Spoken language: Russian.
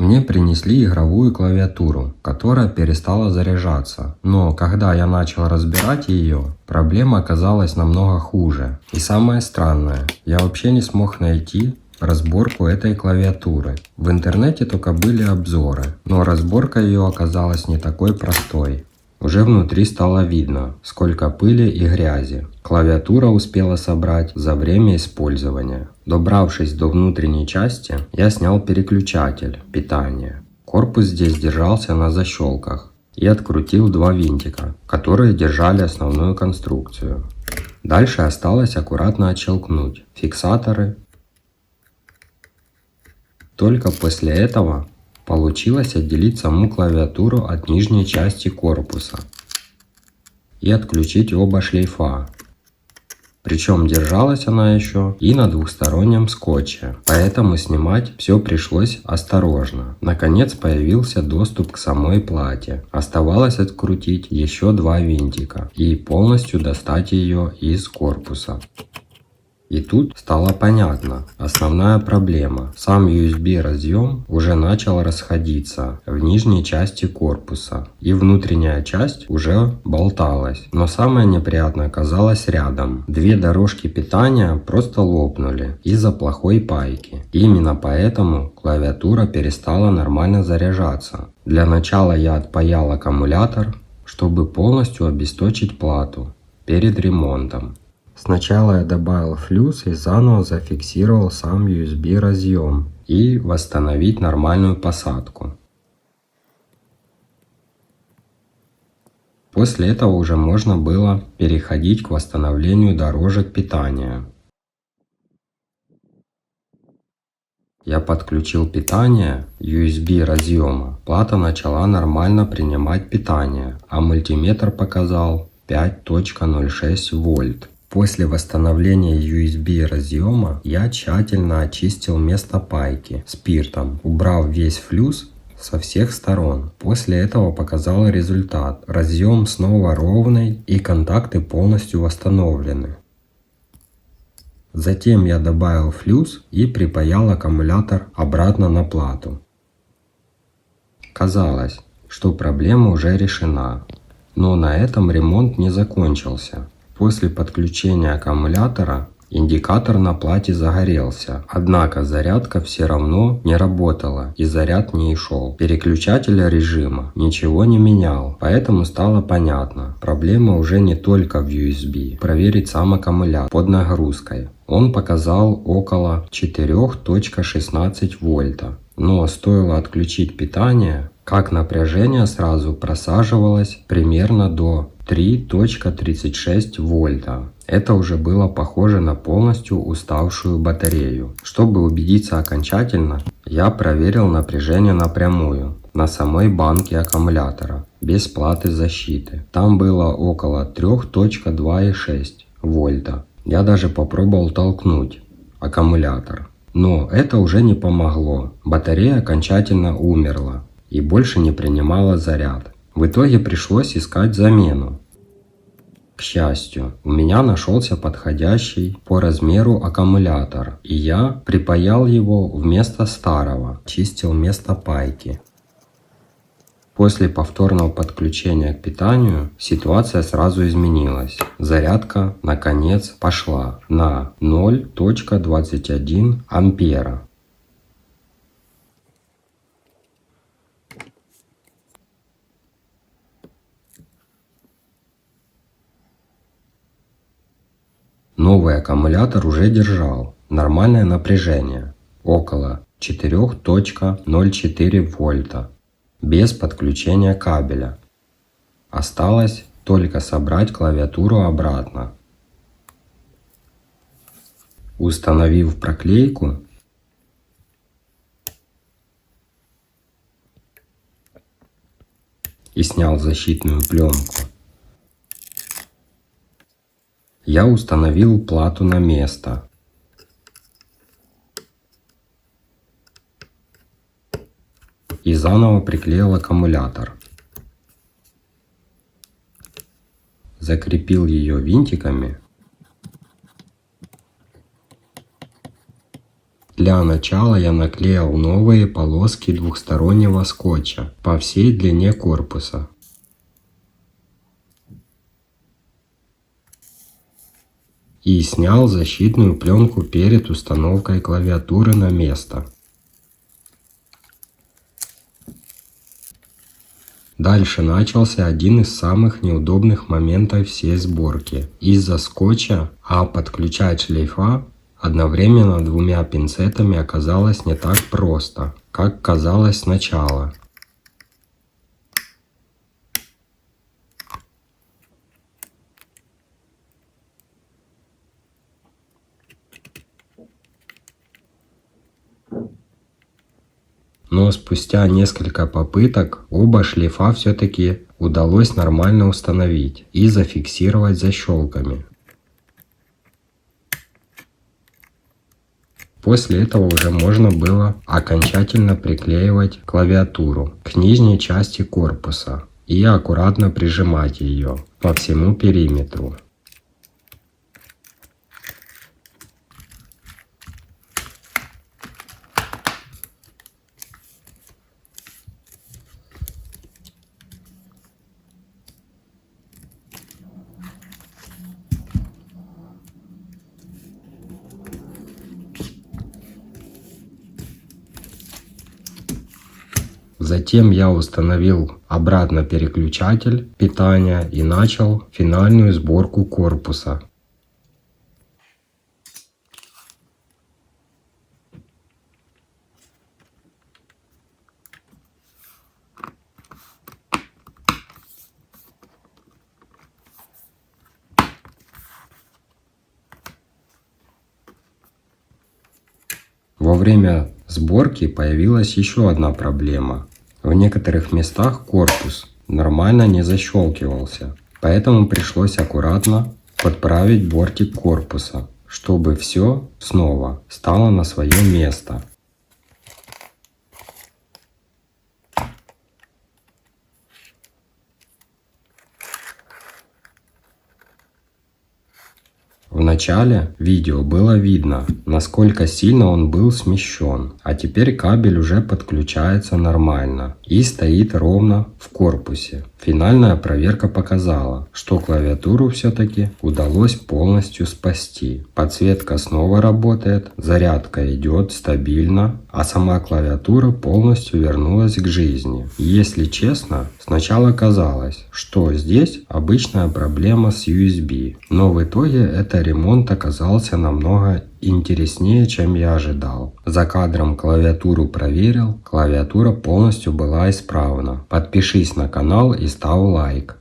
Мне принесли игровую клавиатуру, которая перестала заряжаться. Но когда я начал разбирать ее, проблема оказалась намного хуже. И самое странное, я вообще не смог найти разборку этой клавиатуры. В интернете только были обзоры, но разборка ее оказалась не такой простой. Уже внутри стало видно, сколько пыли и грязи клавиатура успела собрать за время использования. Добравшись до внутренней части, я снял переключатель питания. Корпус здесь держался на защелках и открутил два винтика, которые держали основную конструкцию. Дальше осталось аккуратно отщелкнуть фиксаторы. Только после этого получилось отделить саму клавиатуру от нижней части корпуса и отключить оба шлейфа. Причем держалась она еще и на двухстороннем скотче, поэтому снимать все пришлось осторожно. Наконец появился доступ к самой плате. Оставалось открутить еще два винтика и полностью достать ее из корпуса. И тут стало понятно основная проблема. Сам USB разъем уже начал расходиться в нижней части корпуса, и внутренняя часть уже болталась. Но самое неприятное оказалось рядом. Две дорожки питания просто лопнули из-за плохой пайки. Именно поэтому клавиатура перестала нормально заряжаться. Для начала я отпаял аккумулятор, чтобы полностью обесточить плату перед ремонтом. Сначала я добавил флюс и заново зафиксировал сам USB разъем и восстановить нормальную посадку. После этого уже можно было переходить к восстановлению дорожек питания. Я подключил питание USB разъема. Плата начала нормально принимать питание, а мультиметр показал 5.06 вольт. После восстановления USB разъема я тщательно очистил место пайки спиртом, убрав весь флюс со всех сторон. После этого показал результат. Разъем снова ровный и контакты полностью восстановлены. Затем я добавил флюс и припаял аккумулятор обратно на плату. Казалось, что проблема уже решена, но на этом ремонт не закончился. После подключения аккумулятора индикатор на плате загорелся, однако зарядка все равно не работала и заряд не шел. Переключатель режима ничего не менял, поэтому стало понятно, проблема уже не только в USB. Проверить сам аккумулятор под нагрузкой. Он показал около 4.16 вольта, но стоило отключить питание, как напряжение сразу просаживалось примерно до 3.36 вольта. Это уже было похоже на полностью уставшую батарею. Чтобы убедиться окончательно, я проверил напряжение напрямую на самой банке аккумулятора, без платы защиты. Там было около 3.26 вольта. Я даже попробовал толкнуть аккумулятор. Но это уже не помогло. Батарея окончательно умерла и больше не принимала заряд. В итоге пришлось искать замену. К счастью, у меня нашелся подходящий по размеру аккумулятор, и я припаял его вместо старого, чистил место пайки. После повторного подключения к питанию ситуация сразу изменилась. Зарядка наконец пошла на 0.21 ампера. Новый аккумулятор уже держал нормальное напряжение, около 4.04 вольта, без подключения кабеля. Осталось только собрать клавиатуру обратно. Установив проклейку, и снял защитную пленку, я установил плату на место. И заново приклеил аккумулятор. Закрепил ее винтиками. Для Для начала я наклеил новые полоски двухстороннего скотча по всей длине корпуса. И снял защитную пленку перед установкой клавиатуры на место. Дальше начался один из самых неудобных моментов всей сборки. Из-за скотча, подключать шлейфа одновременно двумя пинцетами оказалось не так просто, как казалось сначала. Но спустя несколько попыток оба шлейфа все-таки удалось нормально установить и зафиксировать защелками. После этого уже можно было окончательно приклеивать клавиатуру к нижней части корпуса и аккуратно прижимать ее по всему периметру. Затем я установил обратно переключатель питания и начал финальную сборку корпуса. Во время сборки появилась еще одна проблема. В некоторых местах корпус нормально не защелкивался, поэтому пришлось аккуратно подправить бортик корпуса, чтобы все снова стало на свое место. В начале видео было видно, насколько сильно он был смещен, а теперь кабель уже подключается нормально и стоит ровно в корпусе. Финальная проверка показала, что клавиатуру все-таки удалось полностью спасти. Подсветка снова работает, зарядка идет стабильно, а сама клавиатура полностью вернулась к жизни. Если честно, сначала казалось, что здесь обычная проблема с USB, но в итоге это ремонт оказался намного интереснее, чем я ожидал. За кадром клавиатуру проверил, клавиатура полностью была исправна. Подпишись на канал и ставь лайк.